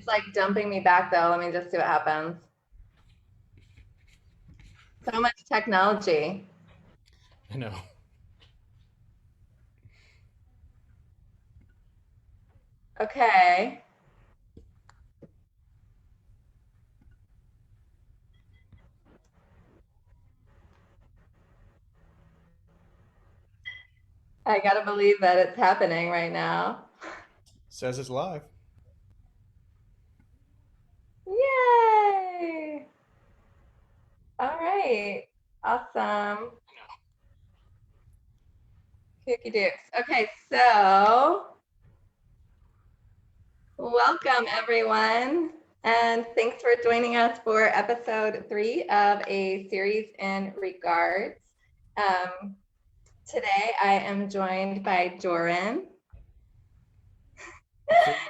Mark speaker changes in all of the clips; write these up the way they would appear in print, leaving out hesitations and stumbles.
Speaker 1: It's like dumping me back though. Let me just see what happens. So much technology.
Speaker 2: I know.
Speaker 1: Okay. I gotta believe that it's happening right now.
Speaker 2: Says it's live.
Speaker 1: Yay! All right. Awesome. Kooky dukes. Okay, so welcome everyone. And thanks for joining us for episode 3 of a series in regards. Um, Today I am joined by Joran.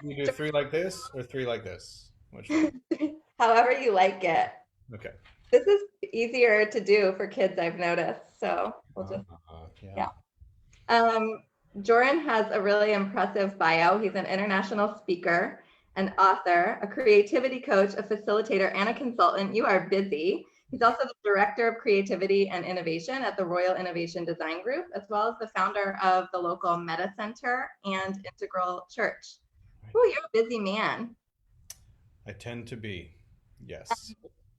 Speaker 2: You do three like this or three like this? Which one?
Speaker 1: However you like it.
Speaker 2: Okay.
Speaker 1: This is easier to do for kids, I've noticed. So we'll just,
Speaker 2: Yeah.
Speaker 1: yeah. Um, Joran has a really impressive bio. He's an international speaker, an author, a creativity coach, a facilitator, and a consultant. You are busy. He's also the director of creativity and innovation at the Royal Innovation Design Group, as well as the founder of the local Meta Center and Integral Church. Oh, you're a busy man.
Speaker 2: I tend to be. Yes.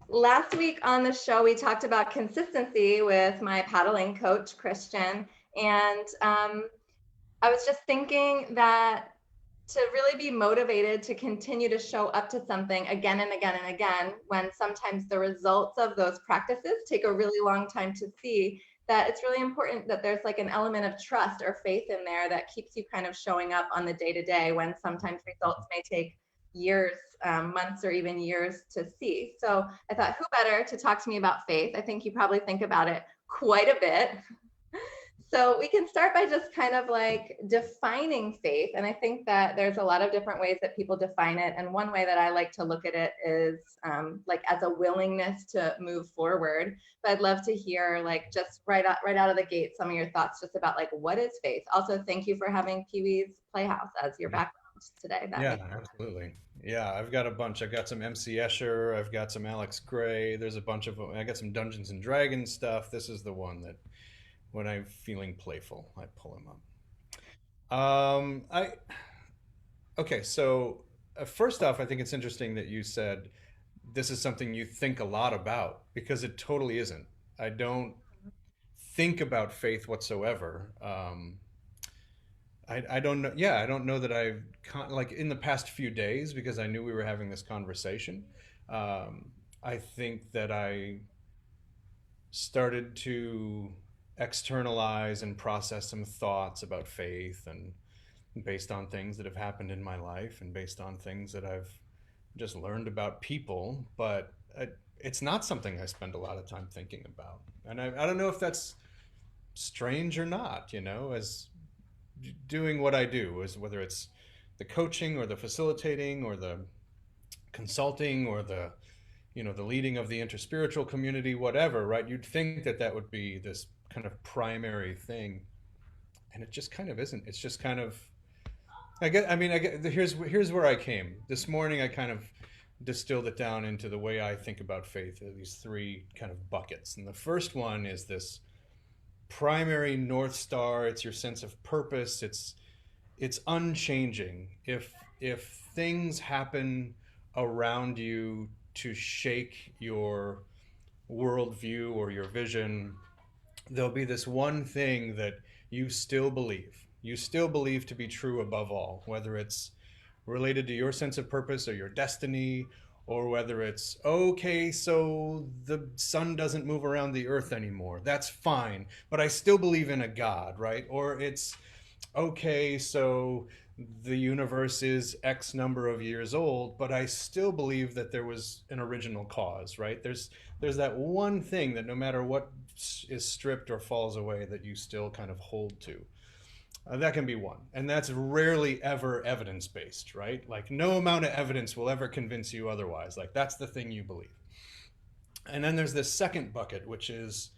Speaker 1: Last week on the show, we talked about consistency with my paddling coach, Christian. And I was just thinking that to really be motivated to continue to show up to something again and again and again, when sometimes the results of those practices take a really long time to see, that it's really important that there's like an element of trust or faith in there that keeps you kind of showing up on the day to day when sometimes results may take years, months, or even years to see. So I thought, who better to talk to me about faith? I think you probably think about it quite a bit. So we can start by just kind of like defining faith. And I think that there's a lot of different ways that people define it. And one way that I like to look at it is like as a willingness to move forward. But I'd love to hear like just right out of the gate some of your thoughts just about like what is faith. Also, thank you for having Pee Wee's Playhouse as your background today. That
Speaker 2: Yeah,
Speaker 1: makes
Speaker 2: absolutely. Yeah, I've got a bunch. I've got some MC Escher. I've got some Alex Gray. There's a bunch of. I got some Dungeons and Dragons stuff. This is the one that when I'm feeling playful, I pull him up. I okay. So first off, I think it's interesting that you said this is something you think a lot about because it totally isn't. I don't think about faith whatsoever. I don't know. Yeah, I don't know that like in the past few days because I knew we were having this conversation. Um, I think that I started to externalize and process some thoughts about faith and based on things that have happened in my life and based on things that I've just learned about people. But it's not something I spend a lot of time thinking about. And I don't know if that's strange or not, as doing what I do, is whether it's the coaching or the facilitating or the consulting or the leading of the interspiritual community, whatever, right? You'd think that that would be this kind of primary thing, and it just kind of isn't. It's just kind of I get here's where I came this morning. I kind of distilled it down into the way I think about faith, these three kind of buckets. And the first one is this primary north star. It's your sense of purpose. It's unchanging. If things happen around you to shake your worldview or your vision, there'll be this one thing that you still believe. You still believe to be true above all, whether it's related to your sense of purpose or your destiny, or whether it's okay, so the sun doesn't move around the earth anymore. That's fine, but I still believe in a God, right? Or it's okay, so the universe is X number of years old, but I still believe that there was an original cause, right? There's that one thing that no matter what is stripped or falls away, that you still kind of hold to. That can be one. And that's rarely ever evidence based, right? Like, no amount of evidence will ever convince you otherwise. Like, that's the thing you believe. And then there's this second bucket, which is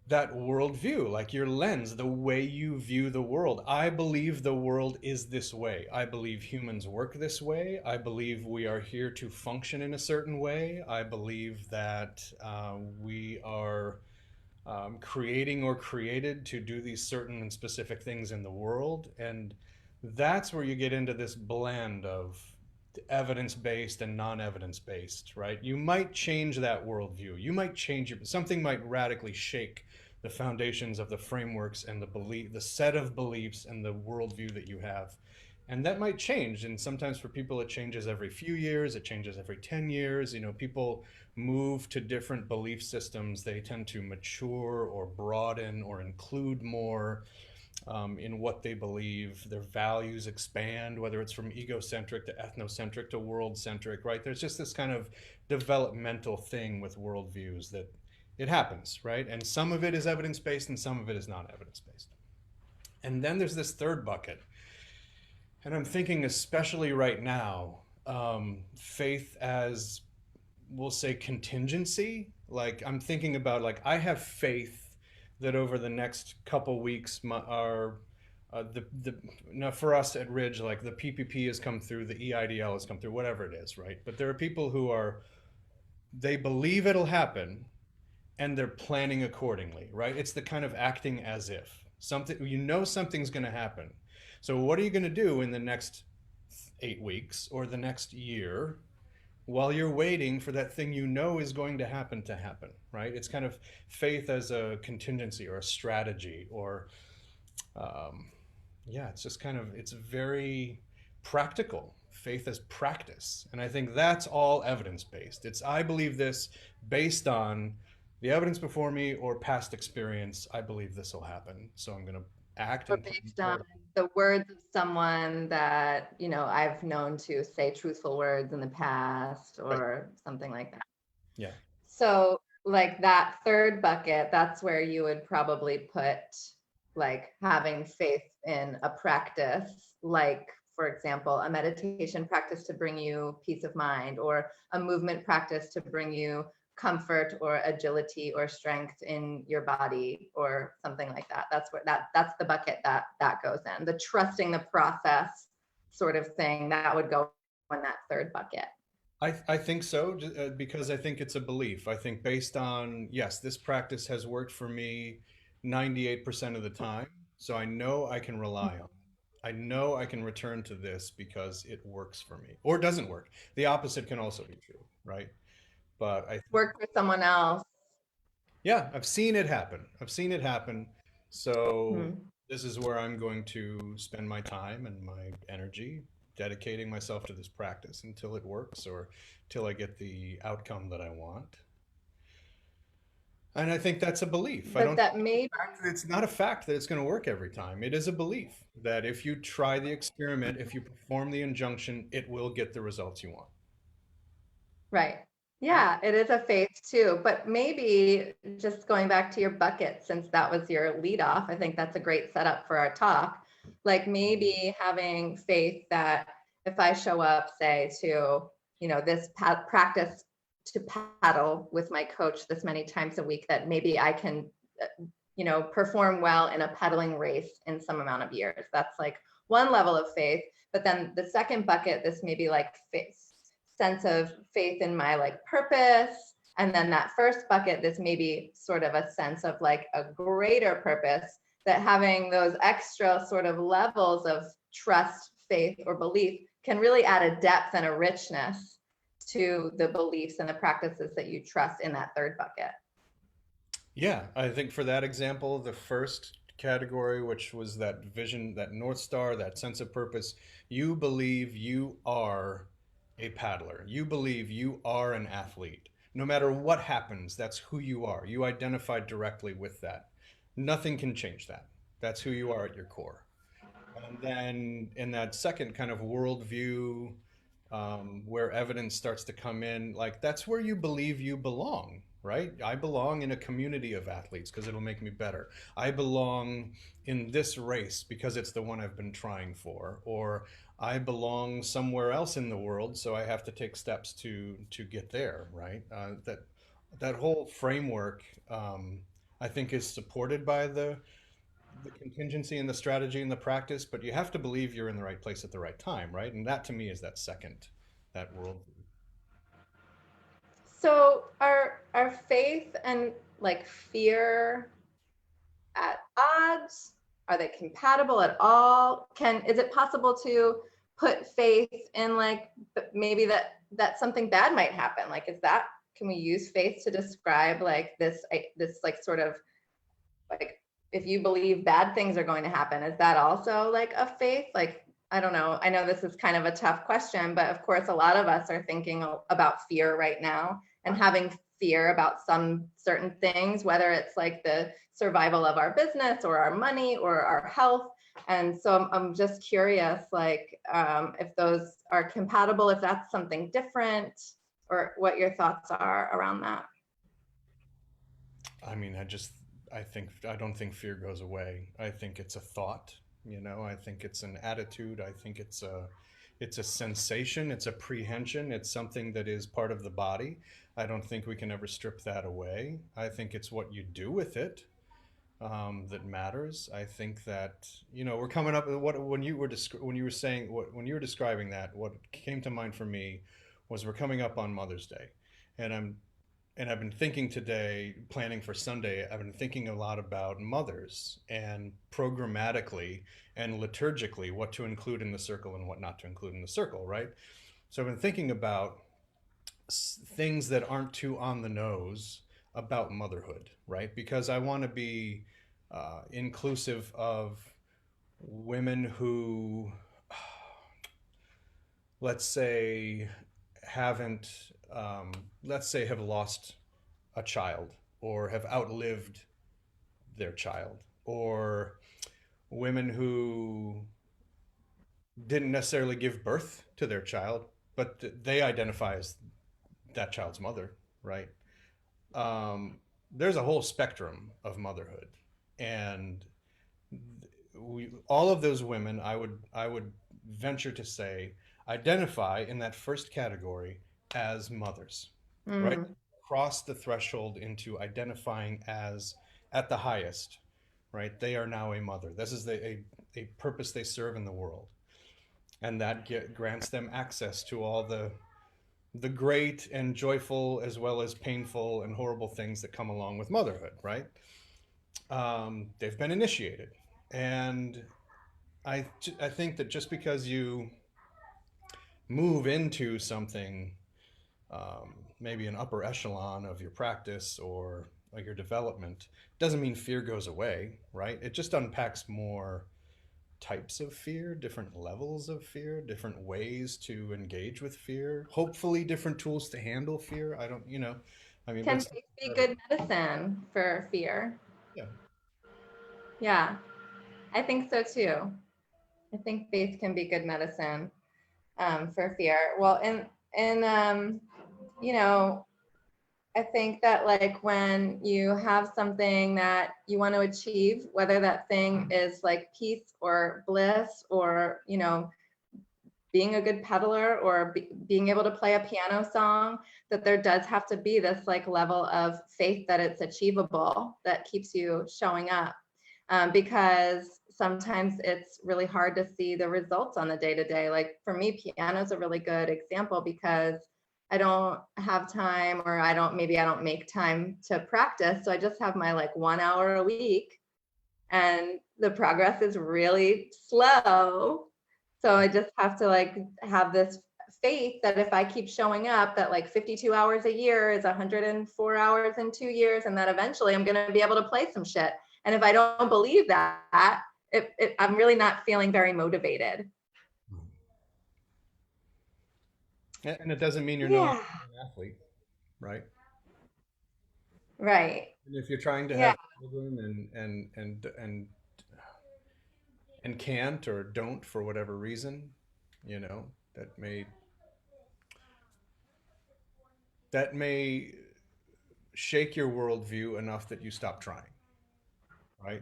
Speaker 2: that worldview, like your lens, the way you view the world. I believe the world is this way. I believe humans work this way. I believe we are here to function in a certain way. I believe that we are creating or created to do these certain and specific things in the world. And that's where you get into this blend of evidence based and non evidence based, right? You might change that worldview. You might change it, something might radically shake the foundations of the frameworks and the set of beliefs and the worldview that you have. And that might change. And sometimes for people, it changes every few years, it changes every 10 years. You know, people move to different belief systems. They tend to mature or broaden or include more in what they believe. Their values expand, whether it's from egocentric to ethnocentric to world centric, right? There's just this kind of developmental thing with worldviews that it happens, right? And some of it is evidence based and some of it is not evidence based. And then there's this third bucket. And I'm thinking, especially right now, faith as, we'll say, contingency. Like, I'm thinking about, like, I have faith that over the next couple weeks, our the now for us at Ridge, like the PPP has come through, the EIDL has come through, whatever it is, right? But there are people who are, they believe it'll happen and they're planning accordingly, right? It's the kind of acting as if something, you know, something's going to happen. So what are you going to do in the next 8 weeks or the next year while you're waiting for that thing you know is going to happen, right? It's kind of faith as a contingency or a strategy or, um, yeah, it's just kind of, it's very practical. Faith as practice. And I think that's all evidence based. It's, I believe this based on the evidence before me or past experience. I believe this will happen. So I'm going to act
Speaker 1: Or
Speaker 2: and plan
Speaker 1: based on
Speaker 2: accordingly.
Speaker 1: the words of someone that, I've known to say truthful words in the past
Speaker 2: Right.
Speaker 1: or something like that.
Speaker 2: Yeah.
Speaker 1: So, like that third bucket, that's where you would probably put like having faith in a practice, like, for example, a meditation practice to bring you peace of mind, or a movement practice to bring you comfort or agility or strength in your body or something like that. That's the bucket that goes in. The trusting the process sort of thing that would go in that third bucket.
Speaker 2: I think so, because I think it's a belief. I think based on, yes, this practice has worked for me 98% of the time. So I know I can rely on it. I know I can return to this because it works for me or doesn't work. The opposite can also be true, right? But I think,
Speaker 1: Work for someone else.
Speaker 2: yeah, I've seen it happen. I've seen it happen. So
Speaker 1: Hmm.
Speaker 2: this is where I'm going to spend my time and my energy dedicating myself to this practice until it works or till I get the outcome that I want. And I think that's a belief. I
Speaker 1: But
Speaker 2: don't,
Speaker 1: that may
Speaker 2: it's not a fact that it's going to work every time. It is a belief that if you try the experiment, if you perform the injunction, it will get the results you want.
Speaker 1: right. Yeah, it is a faith too. But maybe just going back to your bucket, since that was your lead off, I think that's a great setup for our talk. Like maybe having faith that if I show up, say, to, this practice to paddle with my coach this many times a week, that maybe I can, perform well in a pedaling race in some amount of years. That's like one level of faith. But then the second bucket, this maybe like faith, sense of faith in my like purpose. And then that first bucket, this maybe sort of a sense of like a greater purpose, that having those extra sort of levels of trust, faith, or belief can really add a depth and a richness to the beliefs and the practices that you trust in that third bucket.
Speaker 2: Yeah, I think for that example, the first category, which was that vision, that North Star, that sense of purpose, you believe you are a paddler. You believe you are an athlete. No matter what happens, that's who you are. You identify directly with that. Nothing can change that. That's who you are at your core. And then in that second kind of worldview, where evidence starts to come in, like that's where you believe you belong, right? I belong in a community of athletes because it'll make me better. I belong in this race because it's the one I've been trying for, or I belong somewhere else in the world, so I have to take steps to get there, right? That whole framework. I think is supported by the contingency and the strategy and the practice, but you have to believe you're in the right place at the right time, right? And that to me is that second, that world.
Speaker 1: So are faith and like fear at odds? Are they compatible at all? Is it possible to put faith in like maybe that something bad might happen? Like is that, can we use faith to describe like this like sort of like, if you believe bad things are going to happen, is that also like a faith? Like, I don't know. I know this is kind of a tough question, but of course, a lot of us are thinking about fear right now and having fear about some certain things, whether it's like the survival of our business or our money or our health. And so I'm just curious, like, if those are compatible, if that's something different, or what your thoughts are around that.
Speaker 2: I mean, I don't think fear goes away. I think it's a thought, you know, I think it's an attitude. I think it's a sensation, it's a prehension, it's something that is part of the body. I don't think we can ever strip that away. I think it's what you do with it that matters. I think that we're coming up with what when you were saying when you were describing that, what came to mind for me was we're coming up on Mother's Day, and I've been thinking today, planning for Sunday, I've been thinking a lot about mothers and programmatically and liturgically what to include in the circle and what not to include in the circle, right? So I've been thinking about things that aren't too on the nose about motherhood, right? Because I want to be inclusive of women who, let's say, haven't, let's say, have lost a child or have outlived their child, or women who didn't necessarily give birth to their child, but they identify as that child's mother, right? There's a whole spectrum of motherhood, and all of those women, I would venture to say, identify in that first category as mothers, right?
Speaker 1: Mm,
Speaker 2: Cross the threshold into identifying as at the highest, right? They are now a mother. This is a purpose they serve in the world, and that grants them access to all the great and joyful as well as painful and horrible things that come along with motherhood, right? They've been initiated, and I think that just because you move into something, maybe an upper echelon of your practice or your development, doesn't mean fear goes away, right? It just unpacks more types of fear, different levels of fear, different ways to engage with fear, hopefully different tools to handle fear. I don't, I mean,
Speaker 1: can
Speaker 2: what's
Speaker 1: faith be
Speaker 2: better?
Speaker 1: good medicine for fear?
Speaker 2: Yeah.
Speaker 1: Yeah, I think so too. I think faith can be good medicine, for fear. Well, and you know, I think that like when you have something that you want to achieve, whether that thing is like peace or bliss or being a good peddler or being able to play a piano song, that there does have to be this like level of faith that it's achievable that keeps you showing up, because sometimes it's really hard to see the results on the day to day. Like for me, piano is a really good example because I don't have time, or maybe I don't make time to practice. So I just have my like 1 hour a week, and the progress is really slow. So I just have to like have this faith that if I keep showing up, that like 52 hours a year is 104 hours in 2 years, and that eventually I'm going to be able to play some shit. And if I don't believe that, I'm really not feeling very motivated.
Speaker 2: And it doesn't mean you're no longer
Speaker 1: Yeah.
Speaker 2: an athlete, right?
Speaker 1: Right.
Speaker 2: And if you're trying to
Speaker 1: Yeah.
Speaker 2: have children and can't or don't for whatever reason, you know, that may that may shake your worldview enough that you stop trying, right?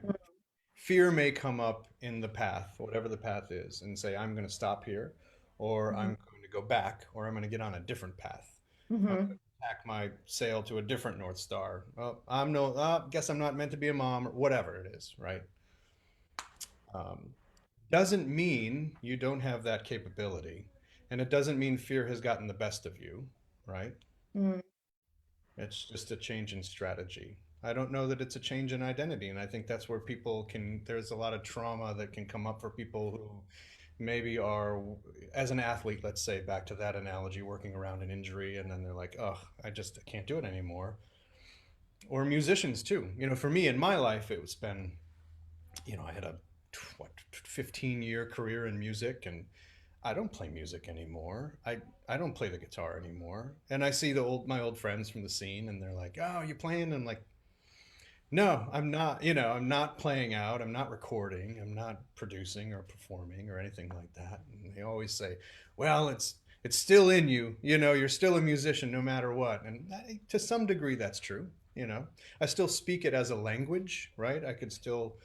Speaker 2: Fear may come up in the path, whatever the path is, and say, I'm going to stop here, or
Speaker 1: Mm-hmm.
Speaker 2: I'm going to go back, or I'm going to get on a different path. I'm going
Speaker 1: Mm-hmm.
Speaker 2: to tack my sail to a different North Star. Well, guess I'm not meant to be a mom or whatever it is, right? Um, doesn't mean you don't have that capability, and it doesn't mean fear has gotten the best of you, right?
Speaker 1: Mm,
Speaker 2: It's just a change in strategy. I don't know that it's a change in identity, and I think that's where there's a lot of trauma that can come up for people who maybe are, as an athlete, let's say, back to that analogy, working around an injury, and then they're like, oh, I can't do it anymore. Or musicians too. For me in my life, it's been, I had a what 15-year career in music, and I don't play music anymore. I don't play the guitar anymore. And I see my old friends from the scene, and they're like, "Oh, you playing?" And I'm like, "No, I'm not. I'm not playing out. I'm not recording. I'm not producing or performing or anything like that." And they always say, "Well, it's still in you. You're still a musician no matter what." And to some degree, that's true. I still speak it as a language, right? I could still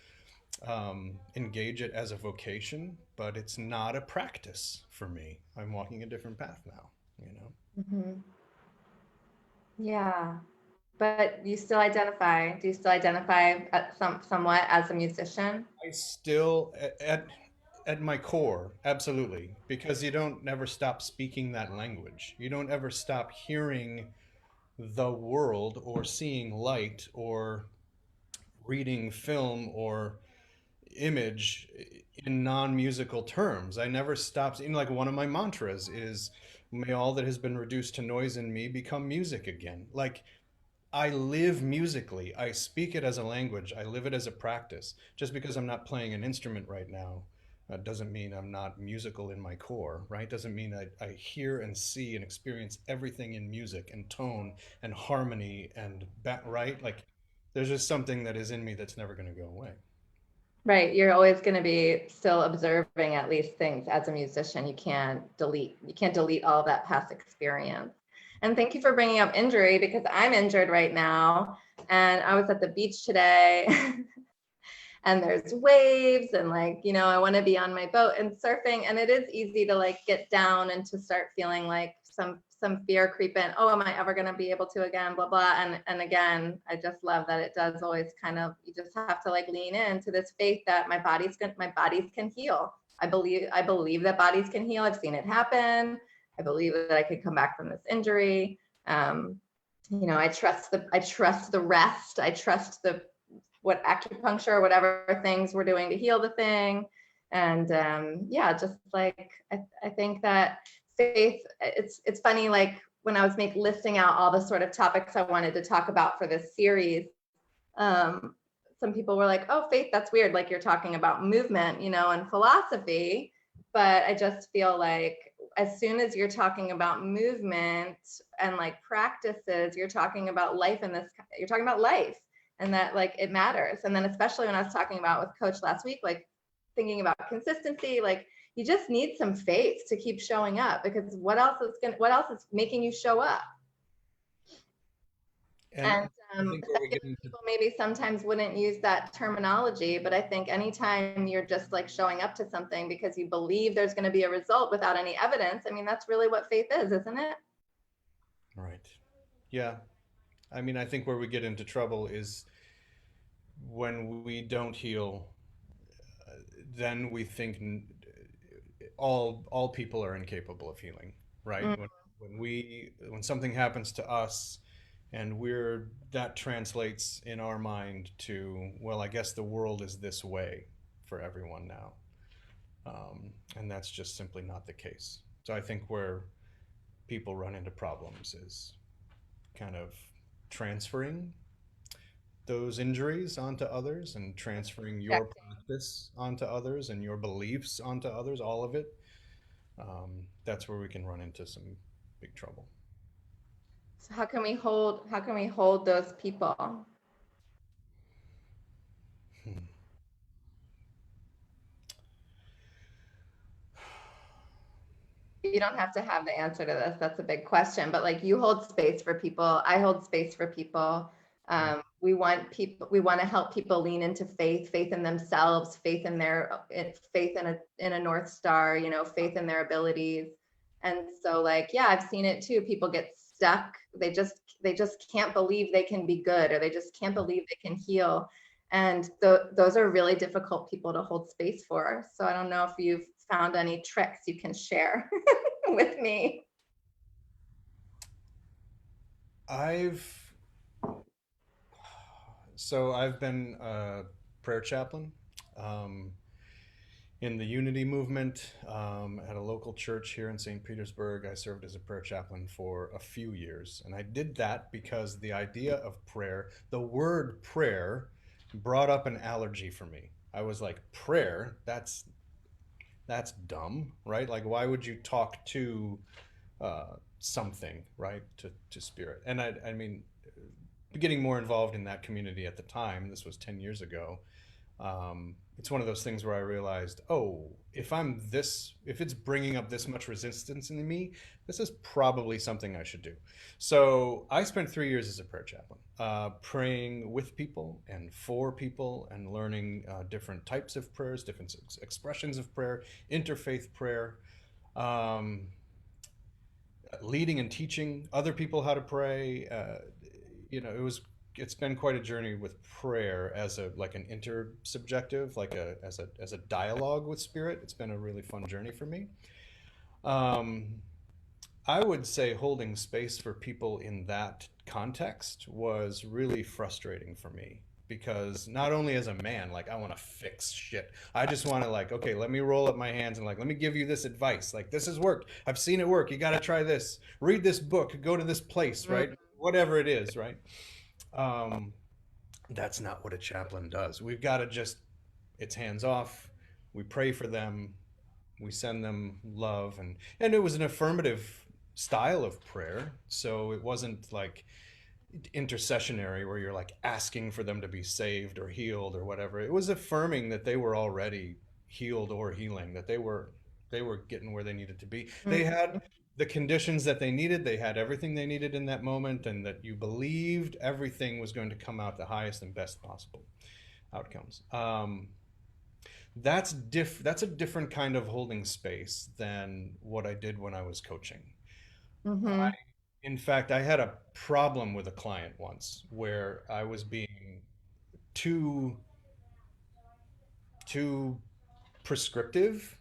Speaker 2: engage it as a vocation, but it's not a practice for me. I'm walking a different path now.
Speaker 1: mhm. Yeah. But do you still identify somewhat as a musician?
Speaker 2: I still, at my core, absolutely, because you don't ever stop speaking that language. You don't ever stop hearing the world or seeing light or reading film or image in non-musical terms. I never stopped. Like one of my mantras is, "May all that has been reduced to noise in me become music again." Like I live musically. I speak it as a language. I live it as a practice. Just because I'm not playing an instrument right now doesn't mean I'm not musical in my core, right? Doesn't mean I hear and see and experience everything in music and tone and harmony and right? Like there's just something that is in me that's never going to go away.
Speaker 1: Right. You're always going to be still observing at least things as a musician. You can't delete all that past experience. And thank you for bringing up injury because I'm injured right now. And I was at the beach today and there's waves and I want to be on my boat and surfing, and it is easy to get down and to start feeling like some fear creep in. Oh, am I ever going to be able to again, blah blah. And again, I just love that it does always kind of, you just have to lean into this faith that my bodies can heal. I believe that bodies can heal. I've seen it happen. I believe that I could come back from this injury. I trust the rest. I trust the what acupuncture or whatever things we're doing to heal the thing. And yeah, just I think that faith, it's funny, when I was listing out all the sort of topics I wanted to talk about for this series, um, some people were like, oh, faith, that's weird. Like you're talking about movement, and philosophy. But I just feel like as soon as you're talking about movement and practices, you're talking about you're talking about life, and that it matters. And then especially when I was talking about with Coach last week, thinking about consistency, you just need some faith to keep showing up, because what else is making you show up?
Speaker 2: And
Speaker 1: And
Speaker 2: I think where we get into
Speaker 1: people maybe sometimes wouldn't use that terminology, but I think anytime you're just showing up to something because you believe there's going to be a result without any evidence, I mean, that's really what faith is, isn't it?
Speaker 2: right. Yeah. I think where we get into trouble is when we don't heal, then we think all people are incapable of healing, right?
Speaker 1: Mm,
Speaker 2: When something happens to us and that translates in our mind to, well, I guess the world is this way for everyone now. And that's just simply not the case. So I think where people run into problems is kind of transferring those injuries onto others and transferring your
Speaker 1: exactly.
Speaker 2: practice onto others and your beliefs onto others, all of it. That's where we can run into some big trouble.
Speaker 1: So how can we hold those people?
Speaker 2: Hmm.
Speaker 1: You don't have to have the answer to this. That's a big question, but you hold space for people. I hold space for people. We want to help people lean into faith in themselves, faith in a North Star, faith in their abilities. And so yeah, I've seen it too. People get stuck. They just can't believe they can be good, or they just can't believe they can heal. And those are really difficult people to hold space for. So I don't know if you've found any tricks you can share with me.
Speaker 2: I've I've been a prayer chaplain um, in the Unity movement at a local church here in St. Petersburg. I served as a prayer chaplain for a few years, and I did that because the idea of prayer, the word prayer, brought up an allergy for me. I was like, prayer? That's dumb, right? Like, why would you talk to something, right? To spirit? And I mean, getting more involved in that community at the time, this was 10 years ago, it's one of those things where I realized, oh, if it's bringing up this much resistance in me, this is probably something I should do. So I spent 3 years as a prayer chaplain, praying with people and for people and learning different types of prayers, different expressions of prayer, interfaith prayer, um, leading and teaching other people how to pray. It's been quite a journey with prayer as a like an intersubjective, like as a dialogue with spirit. It's been a really fun journey for me. Um, I would say holding space for people in that context was really frustrating for me because not only as a man, like I want to fix shit. I just want to like, okay, let me roll up my hands and like, let me give you this advice. Like this has worked. I've seen it work. You got to try this. Read this book. Go to this place, right? Whatever it is, right? Um, that's not what a chaplain does. We've got to just, it's hands off. We pray for them. We send them love, and it was an affirmative style of prayer. So it wasn't like intercessionary where you're like asking for them to be saved or healed or whatever. It was affirming that they were already healed or healing, that they were getting where they needed to be. They
Speaker 1: Mm-hmm.
Speaker 2: had the conditions that they needed, they had everything they needed in that moment, and that you believed everything was going to come out the highest and best possible outcomes. That's a different kind of holding space than what I did when I was coaching.
Speaker 1: Mm-hmm.
Speaker 2: In fact, I had a problem with a client once where I was being too too prescriptive,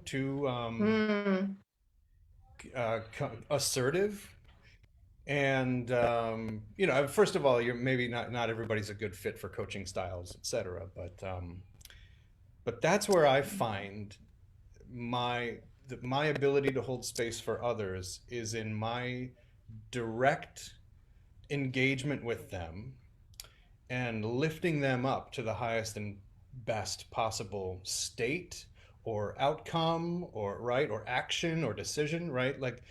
Speaker 2: too
Speaker 1: Mm.
Speaker 2: assertive. And first of all, you're maybe not everybody's a good fit for coaching styles, etc. But that's where I find my my ability to hold space for others is in my direct engagement with them and lifting them up to the highest and best possible state or outcome or right or action or decision, right? Like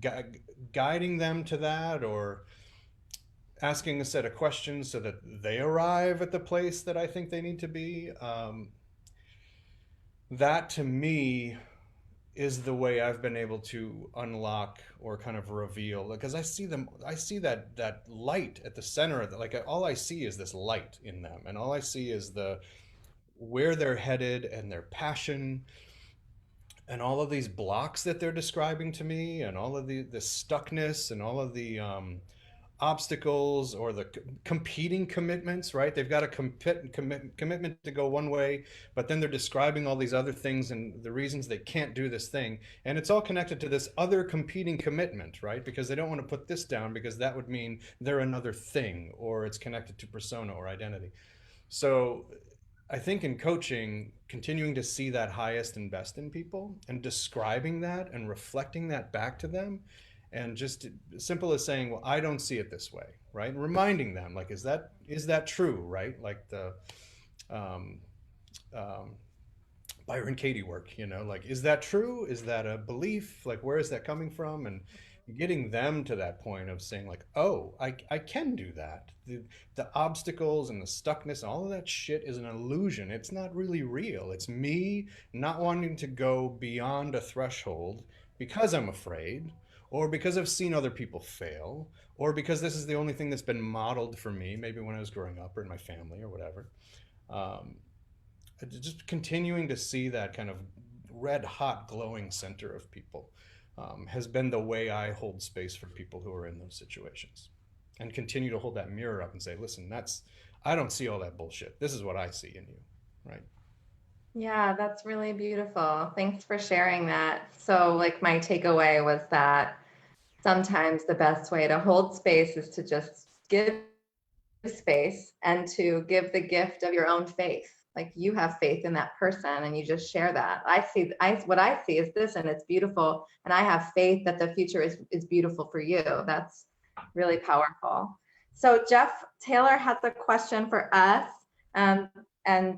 Speaker 2: gu- guiding them to that, or asking a set of questions so that they arrive at the place that I think they need to be. That to me is the way I've been able to unlock or kind of reveal, because I see that light at the center of like all I see is this light in them, and all I see is the where they're headed and their passion and all of these blocks that they're describing to me, and all of the stuckness and all of the obstacles or the competing commitments, right? They've got a commitment to go one way, but then they're describing all these other things and the reasons they can't do this thing. And it's all connected to this other competing commitment, right? Because they don't want to put this down because that would mean they're another thing, or it's connected to persona or identity. So I think in coaching, continuing to see that highest and best in people and describing that and reflecting that back to them, and just as simple as saying, "Well, I don't see it this way," right? And reminding them, like, is that true, right? Like the um, um, Byron Katie work, like, is that true? Is that a belief? Like, where is that coming from? And getting them to that point of saying, like, oh, I can do that. The obstacles and the stuckness, all of that shit is an illusion. It's not really real. It's me not wanting to go beyond a threshold because I'm afraid, or because I've seen other people fail, or because this is the only thing that's been modeled for me, maybe when I was growing up or in my family or whatever. Um, just continuing to see that kind of red hot glowing center of people, has been the way I hold space for people who are in those situations, and continue to hold that mirror up and say, listen, that's, I don't see all that bullshit. This is what I see in you, right?
Speaker 1: Yeah, that's really beautiful. Thanks for sharing that. So, like, my takeaway was that sometimes the best way to hold space is to just give space and to give the gift of your own faith. Like, you have faith in that person and you just share that. What I see is this, and it's beautiful. And I have faith that the future is beautiful for you. That's really powerful. So Jeff Taylor has a question for us. Um, and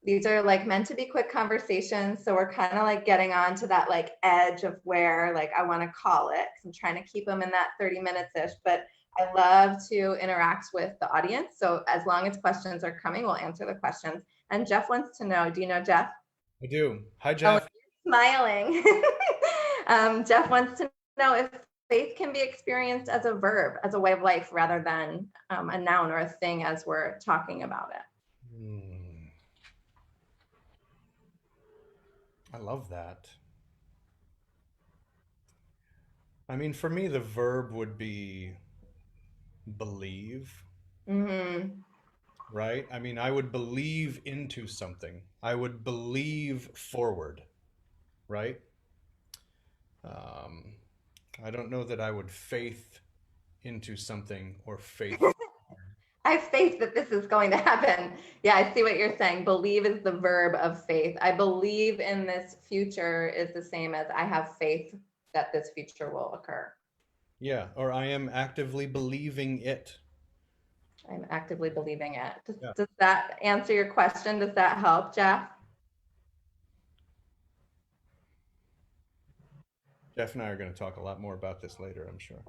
Speaker 1: these are like meant to be quick conversations. So we're kind of like getting on to that like edge of where like I want to call it. I'm trying to keep them in that 30 minutes ish, but I love to interact with the audience. So as long as questions are coming, we'll answer the questions. And Jeff wants to know, do you know Jeff?
Speaker 2: I do. Hi,
Speaker 1: Oh,
Speaker 2: Jeff.
Speaker 1: smiling. Jeff wants to know if faith can be experienced as a verb, as a way of life, rather than a noun or a thing as we're talking about it.
Speaker 2: Hmm. I love that. I mean, for me, the verb would be believe,
Speaker 1: Mm-hmm.
Speaker 2: right? I mean, I would believe into something. I would believe forward, right? Um, I don't know that I would faith into something or faith.
Speaker 1: I have faith that this is going to happen. Yeah, I see what you're saying. Believe is the verb of faith. I believe in this future is the same as I have faith that this future will occur.
Speaker 2: Yeah, or I am actively believing it.
Speaker 1: I'm actively believing it. Does,
Speaker 2: Yeah.
Speaker 1: does that answer your question? Does that help, Jeff?
Speaker 2: Jeff and I are going to talk a lot more about this later, I'm sure.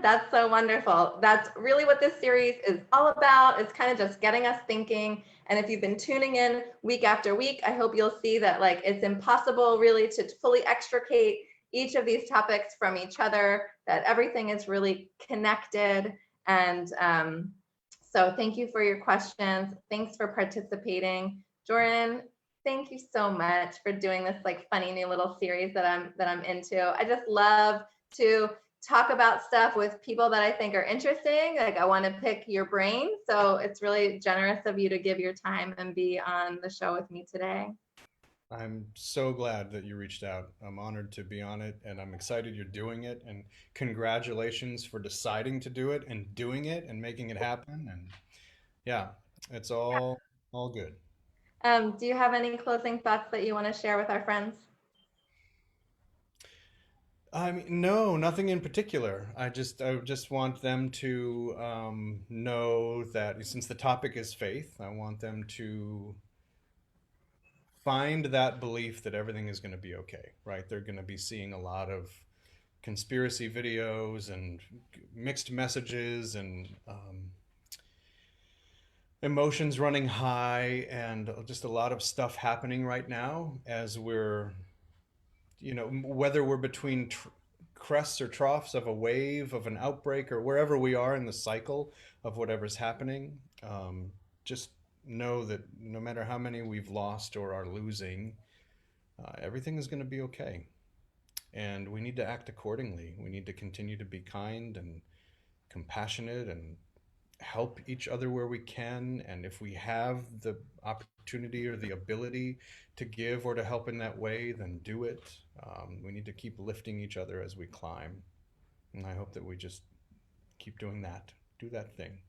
Speaker 1: That's so wonderful. That's really what this series is all about. It's kind of just getting us thinking. And if you've been tuning in week after week, I hope you'll see that like it's impossible really to fully extricate each of these topics from each other, that everything is really connected. And so thank you for your questions. Thanks for participating. Joran, thank you so much for doing this like funny new little series that I'm into. I just love to talk about stuff with people that I think are interesting. Like I want to pick your brain. So it's really generous of you to give your time and be on the show with me today.
Speaker 2: I'm so glad that you reached out. I'm honored to be on it, and I'm excited you're doing it. And congratulations for deciding to do it and doing it and making it happen. And yeah, it's all good.
Speaker 1: Do you have any closing thoughts that you want to share with our friends?
Speaker 2: I mean, no, nothing in particular. I just want them to know that since the topic is faith, I want them to find that belief that everything is going to be okay, right? They're going to be seeing a lot of conspiracy videos and mixed messages and emotions running high and just a lot of stuff happening right now as we're, whether we're between crests or troughs of a wave, of an outbreak, or wherever we are in the cycle of whatever's happening. Just know that no matter how many we've lost or are losing, everything is going to be okay. And we need to act accordingly. We need to continue to be kind and compassionate and help each other where we can. And if we have the opportunity or the ability to give or to help in that way, then do it. We need to keep lifting each other as we climb. And I hope that we just keep doing that, do that thing.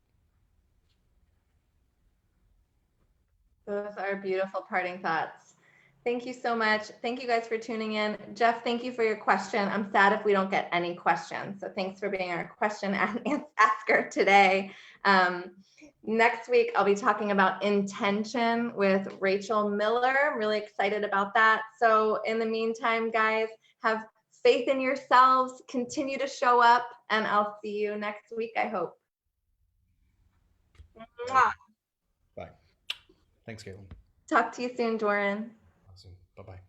Speaker 1: Those are beautiful parting thoughts. Thank you so much. Thank you guys for tuning in. Jeff, thank you for your question. I'm sad if we don't get any questions. So thanks for being our question asker today. Next week, I'll be talking about intention with Rachel Miller. I'm really excited about that. So in the meantime, guys, have faith in yourselves, continue to show up, and I'll see you next week, I hope.
Speaker 2: Bye. Thanks, Caitlin.
Speaker 1: Talk to you soon, Joran.
Speaker 2: Awesome. Bye bye.